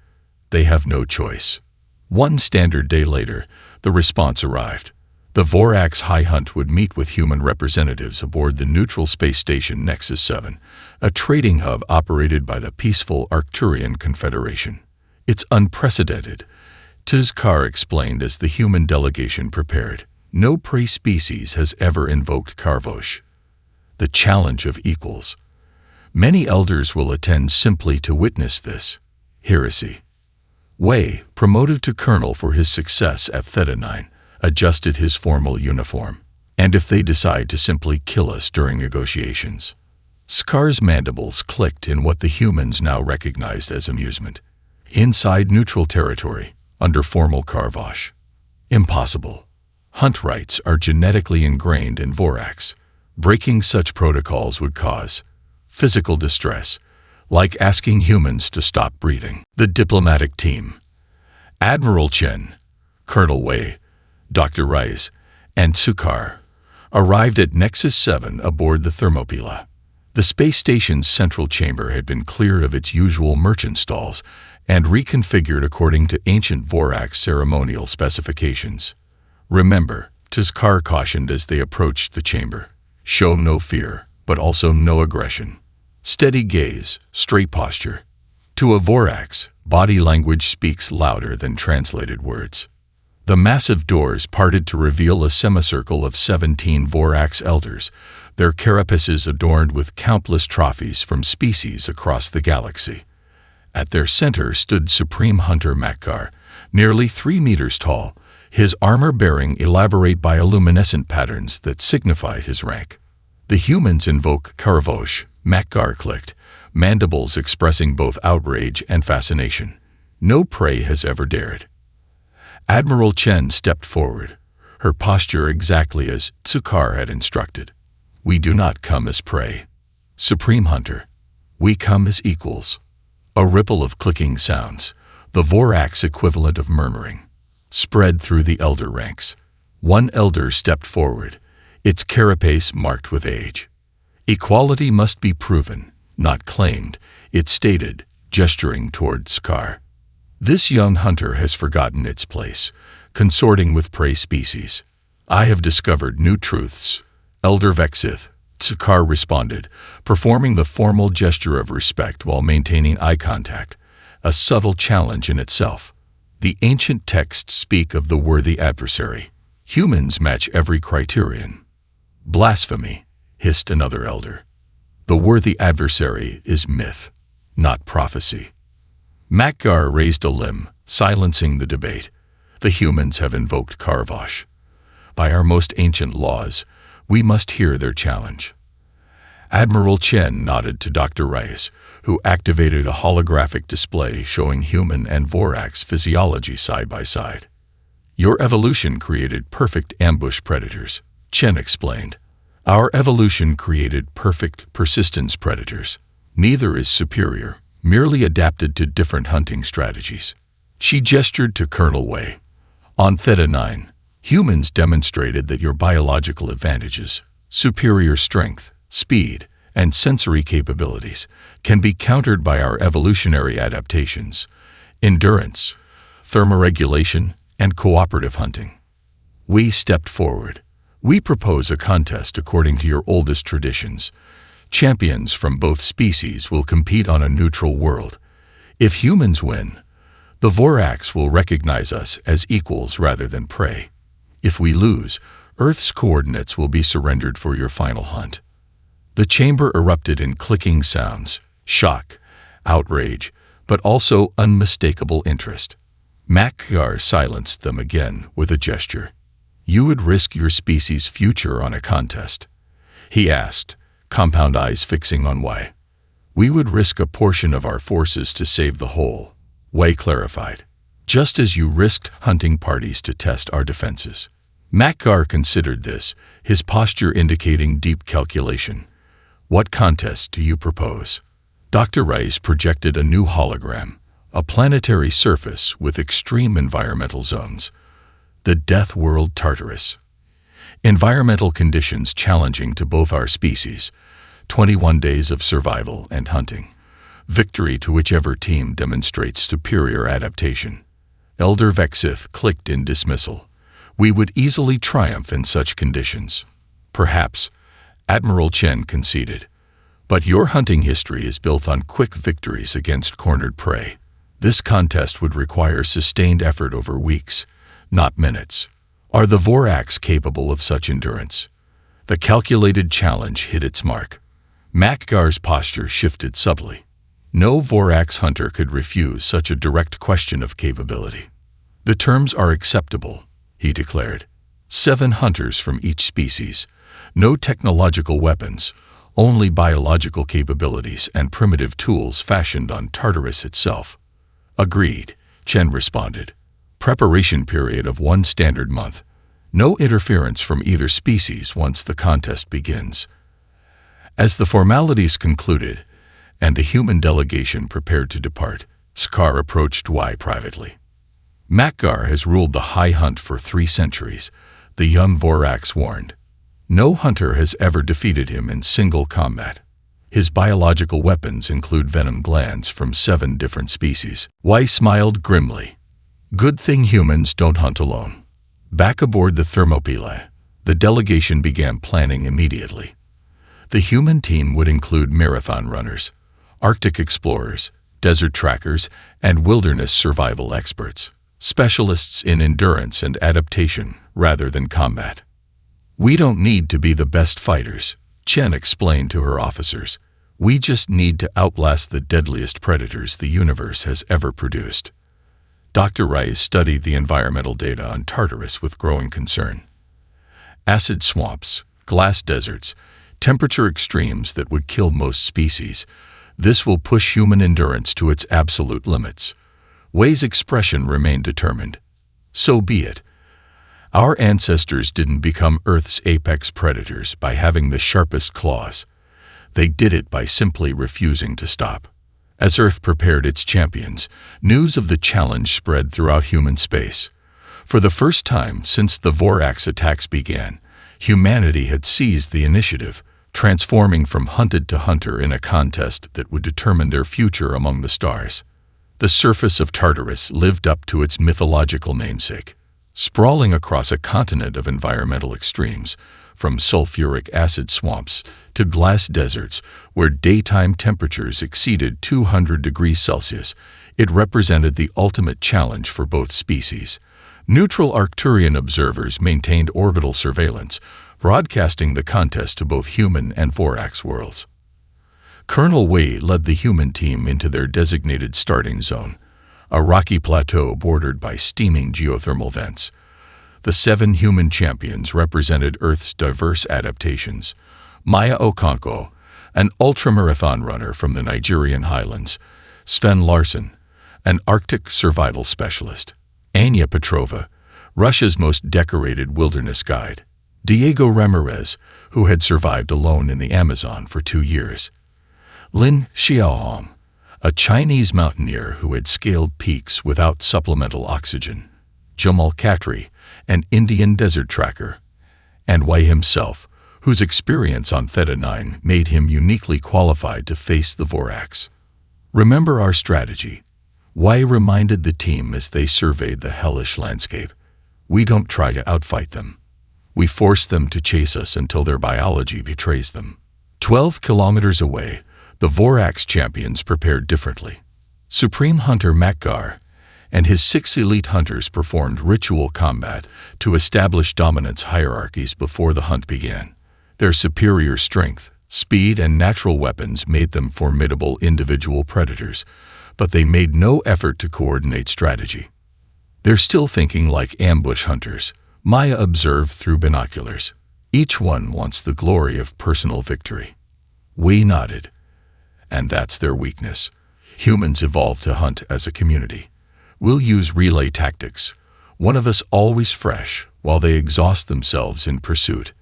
they have no choice. One standard day later, the response arrived. The Vorax High Hunt would meet with human representatives aboard the neutral space station Nexus 7, a trading hub operated by the peaceful Arcturian Confederation. It's unprecedented, Tsukar explained as the human delegation prepared. No prey species has ever invoked Karvosh. The challenge of equals. Many elders will attend simply to witness this heresy. Wei, promoted to colonel for his success at Theta 9, adjusted his formal uniform. And if they decide to simply kill us during negotiations? Skar's mandibles clicked in what the humans now recognized as amusement. Inside neutral territory, under formal Karvosh. Impossible. Hunt rights are genetically ingrained in Vorax. Breaking such protocols would cause physical distress, like asking humans to stop breathing. The diplomatic team. Admiral Chen, Colonel Wei, Dr. Rice, and Tsukar arrived at Nexus 7 aboard the Thermopyla. The space station's central chamber had been cleared of its usual merchant stalls and reconfigured according to ancient Vorax ceremonial specifications. Remember, Tsukar cautioned as they approached the chamber, show no fear, but also no aggression. Steady gaze, straight posture. To a Vorax, body language speaks louder than translated words. The massive doors parted to reveal a semicircle of 17 Vorax elders, their carapaces adorned with countless trophies from species across the galaxy. At their center stood Supreme Hunter Makar, nearly 3 meters tall, his armor bearing elaborate bioluminescent patterns that signified his rank. The humans invoke Karvosh, Makar clicked, mandibles expressing both outrage and fascination. No prey has ever dared. Admiral Chen stepped forward, her posture exactly as Tsukar had instructed. We do not come as prey. Supreme Hunter. We come as equals. A ripple of clicking sounds, the Vorax equivalent of murmuring, spread through the elder ranks. One elder stepped forward, its carapace marked with age. Equality must be proven, not claimed, it stated, gesturing toward Scar. This young hunter has forgotten its place, consorting with prey species. I have discovered new truths. Elder Vexith, Scar responded, performing the formal gesture of respect while maintaining eye contact, a subtle challenge in itself. The ancient texts speak of the worthy adversary. Humans match every criterion. Blasphemy, hissed another elder. The worthy adversary is myth, not prophecy. Makgar raised a limb, silencing the debate. The humans have invoked Karvosh. By our most ancient laws, we must hear their challenge. Admiral Chen nodded to Dr. Reyes, who activated a holographic display showing human and Vorax physiology side by side. Your evolution created perfect ambush predators, Chen explained. Our evolution created perfect persistence predators. Neither is superior, merely adapted to different hunting strategies. She gestured to Colonel Wei. On Theta 9, humans demonstrated that your biological advantages, superior strength, speed, and sensory capabilities, can be countered by our evolutionary adaptations, endurance, thermoregulation, and cooperative hunting. We stepped forward. We propose a contest according to your oldest traditions. Champions from both species will compete on a neutral world. If humans win, the Vorax will recognize us as equals rather than prey. If we lose, Earth's coordinates will be surrendered for your final hunt. The chamber erupted in clicking sounds, shock, outrage, but also unmistakable interest. Makgar silenced them again with a gesture. You would risk your species' future on a contest? He asked, compound eyes fixing on Wei. We would risk a portion of our forces to save the whole, Wei clarified, just as you risked hunting parties to test our defenses. Makgar considered this, his posture indicating deep calculation. What contest do you propose? Dr. Rice projected a new hologram, a planetary surface with extreme environmental zones. The Death World Tartarus. Environmental conditions challenging to both our species. 21 days of survival and hunting. Victory to whichever team demonstrates superior adaptation. Elder Vexith clicked in dismissal. We would easily triumph in such conditions. Perhaps, Admiral Chen conceded. But your hunting history is built on quick victories against cornered prey. This contest would require sustained effort over weeks, not minutes. Are the Vorax capable of such endurance? The calculated challenge hit its mark. Makgar's posture shifted subtly. No Vorax hunter could refuse such a direct question of capability. The terms are acceptable, he declared. 7 hunters from each species. No technological weapons, only biological capabilities and primitive tools fashioned on Tartarus itself. Agreed, Chen responded. Preparation period of 1 standard month. No interference from either species once the contest begins. As the formalities concluded, and the human delegation prepared to depart, Scar approached Wei privately. Makgar has ruled the high hunt for 3 centuries, the young Vorax warned. No hunter has ever defeated him in single combat. His biological weapons include venom glands from 7 different species. Wei smiled grimly. Good thing humans don't hunt alone. Back aboard the Thermopyle, the delegation began planning immediately. The human team would include marathon runners, Arctic explorers, desert trackers, and wilderness survival experts, specialists in endurance and adaptation rather than combat. We don't need to be the best fighters, Chen explained to her officers. We just need to outlast the deadliest predators the universe has ever produced. Dr. Rice studied the environmental data on Tartarus with growing concern. Acid swamps, glass deserts, temperature extremes that would kill most species. This will push human endurance to its absolute limits. Wei's expression remained determined. So be it. Our ancestors didn't become Earth's apex predators by having the sharpest claws. They did it by simply refusing to stop. As Earth prepared its champions, news of the challenge spread throughout human space. For the first time since the Vorax attacks began, humanity had seized the initiative, transforming from hunted to hunter in a contest that would determine their future among the stars. The surface of Tartarus lived up to its mythological namesake. Sprawling across a continent of environmental extremes, from sulfuric acid swamps to glass deserts where daytime temperatures exceeded 200 degrees Celsius, it represented the ultimate challenge for both species. Neutral Arcturian observers maintained orbital surveillance, broadcasting the contest to both human and Vorax worlds. Colonel Wei led the human team into their designated starting zone, a rocky plateau bordered by steaming geothermal vents. The 7 human champions represented Earth's diverse adaptations. Maya Okonkwo, an ultramarathon runner from the Nigerian highlands; Sven Larsen, an Arctic survival specialist; Anya Petrova, Russia's most decorated wilderness guide; Diego Ramirez, who had survived alone in the Amazon for 2 years; Lin Xiaohong, a Chinese mountaineer who had scaled peaks without supplemental oxygen; Jamal Khatri, an Indian desert tracker; and Wei himself, whose experience on Theta 9 made him uniquely qualified to face the Vorax. "Remember our strategy," Wei reminded the team as they surveyed the hellish landscape. "We don't try to outfight them. We force them to chase us until their biology betrays them." 12 kilometers away, the Vorax champions prepared differently. Supreme Hunter Makgar and his 6 elite hunters performed ritual combat to establish dominance hierarchies before the hunt began. Their superior strength, speed, and natural weapons made them formidable individual predators, but they made no effort to coordinate strategy. "They're still thinking like ambush hunters," Maya observed through binoculars. "Each one wants the glory of personal victory." We nodded. "And that's their weakness. Humans evolved to hunt as a community. We'll use relay tactics, one of us always fresh, while they exhaust themselves in pursuit."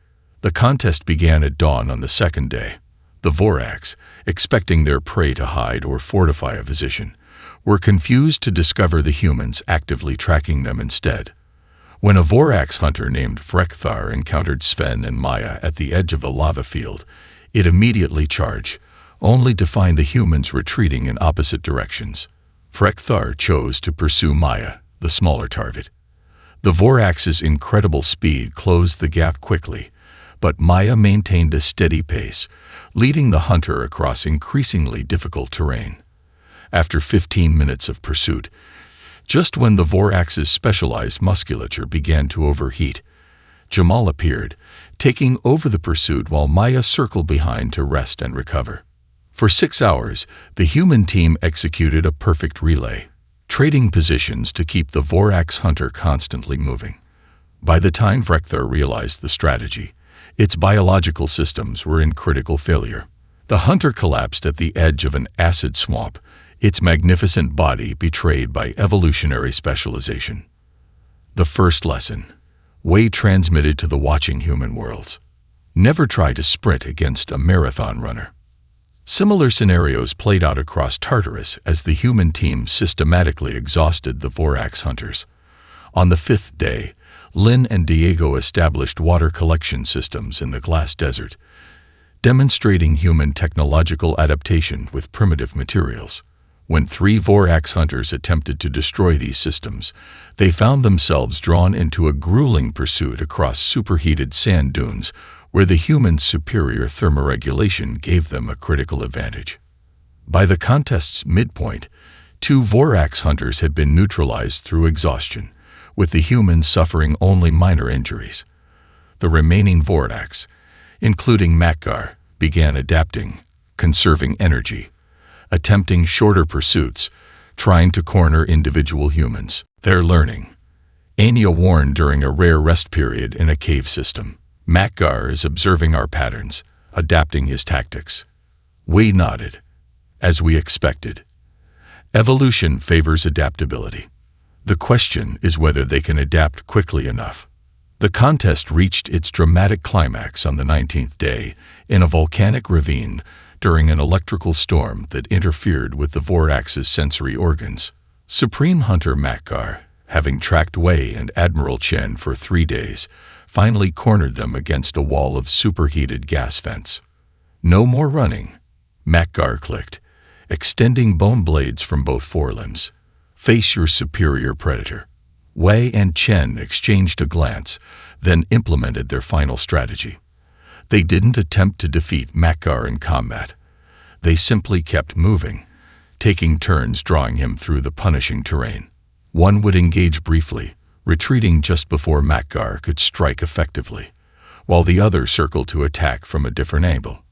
The contest began at dawn on the second day. The Vorax, expecting their prey to hide or fortify a position, were confused to discover the humans actively tracking them instead. When a Vorax hunter named Frekthar encountered Sven and Maya at the edge of the lava field, it immediately charged, only to find the humans retreating in opposite directions. Frekthar chose to pursue Maya, the smaller target. The Vorax's incredible speed closed the gap quickly, but Maya maintained a steady pace, leading the hunter across increasingly difficult terrain. After 15 minutes of pursuit, just when the Vorax's specialized musculature began to overheat, Jamal appeared, taking over the pursuit while Maya circled behind to rest and recover. For 6 hours, the human team executed a perfect relay, trading positions to keep the Vorax hunter constantly moving. By the time Frekthar realized the strategy, its biological systems were in critical failure. The hunter collapsed at the edge of an acid swamp, its magnificent body betrayed by evolutionary specialization. The first lesson, Wei transmitted to the watching human worlds: never try to sprint against a marathon runner. Similar scenarios played out across Tartarus as the human team systematically exhausted the Vorax hunters. On the 5th day, Lin and Diego established water collection systems in the glass desert, demonstrating human technological adaptation with primitive materials. When 3 Vorax hunters attempted to destroy these systems, they found themselves drawn into a grueling pursuit across superheated sand dunes where the humans' superior thermoregulation gave them a critical advantage. By the contest's midpoint, 2 Vorax hunters had been neutralized through exhaustion, with the humans suffering only minor injuries. The remaining Vorax, including Makgar, began adapting, conserving energy, attempting shorter pursuits, trying to corner individual humans. They're learning. Anya warned during a rare rest period in a cave system. Makgar is observing our patterns, adapting his tactics. We nodded. As we expected. Evolution favors adaptability. The question is whether they can adapt quickly enough. The contest reached its dramatic climax on the 19th day in a volcanic ravine during an electrical storm that interfered with the Vorax's sensory organs. Supreme Hunter Makgar, having tracked Wei and Admiral Chen for 3 days, finally cornered them against a wall of superheated gas vents. "No more running," Makgar clicked, extending bone blades from both forelimbs. "Face your superior predator." Wei and Chen exchanged a glance, then implemented their final strategy. They didn't attempt to defeat Makgar in combat. They simply kept moving, taking turns drawing him through the punishing terrain. One would engage briefly, retreating just before Makgar could strike effectively, while the other circled to attack from a different angle.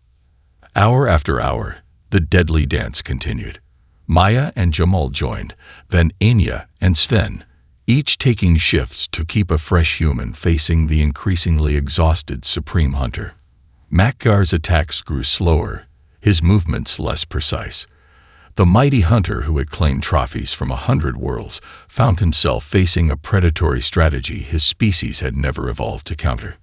Hour after hour, the deadly dance continued. Maya and Jamal joined, then Anya and Sven, each taking shifts to keep a fresh human facing the increasingly exhausted Supreme Hunter. Makgar's attacks grew slower, his movements less precise. The mighty hunter who had claimed trophies from 100 worlds found himself facing a predatory strategy his species had never evolved to counter.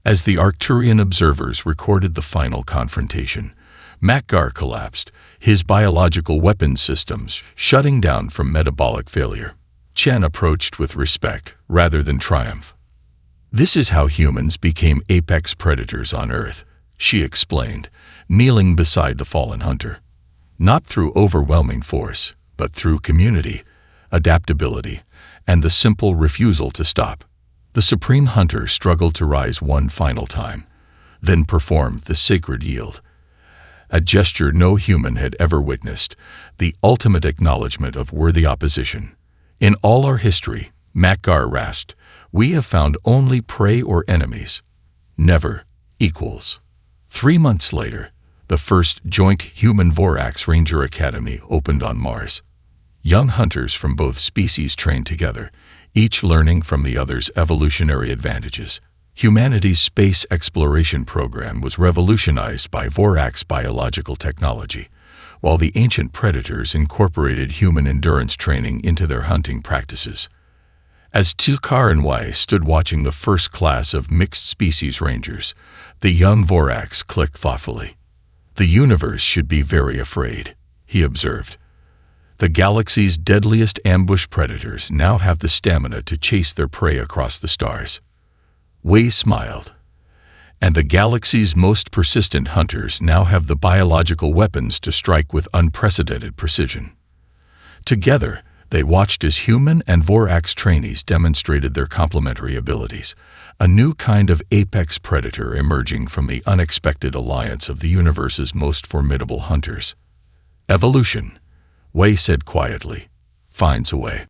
As the Arcturian observers recorded the final confrontation, Makgar collapsed, his biological weapon systems shutting down from metabolic failure. Chen approached with respect rather than triumph. "This is how humans became apex predators on Earth," she explained, kneeling beside the fallen hunter. "Not through overwhelming force, but through community, adaptability, and the simple refusal to stop." The Supreme Hunter struggled to rise one final time, then performed the sacred yield. A gesture no human had ever witnessed, the ultimate acknowledgement of worthy opposition. "In all our history," Makgar rasped, "we have found only prey or enemies, never equals." 3 months later, the first joint Human-Vorax Ranger Academy opened on Mars. Young hunters from both species trained together, each learning from the other's evolutionary advantages. Humanity's space exploration program was revolutionized by Vorax biological technology, while the ancient predators incorporated human endurance training into their hunting practices. As Tukar and Wei stood watching the first class of mixed-species rangers, the young Vorax clicked thoughtfully. "The universe should be very afraid," he observed. "The galaxy's deadliest ambush predators now have the stamina to chase their prey across the stars." Wei smiled. "And the galaxy's most persistent hunters now have the biological weapons to strike with unprecedented precision." Together, they watched as human and Vorax trainees demonstrated their complementary abilities, a new kind of apex predator emerging from the unexpected alliance of the universe's most formidable hunters. "Evolution," Wei said quietly, "finds a way."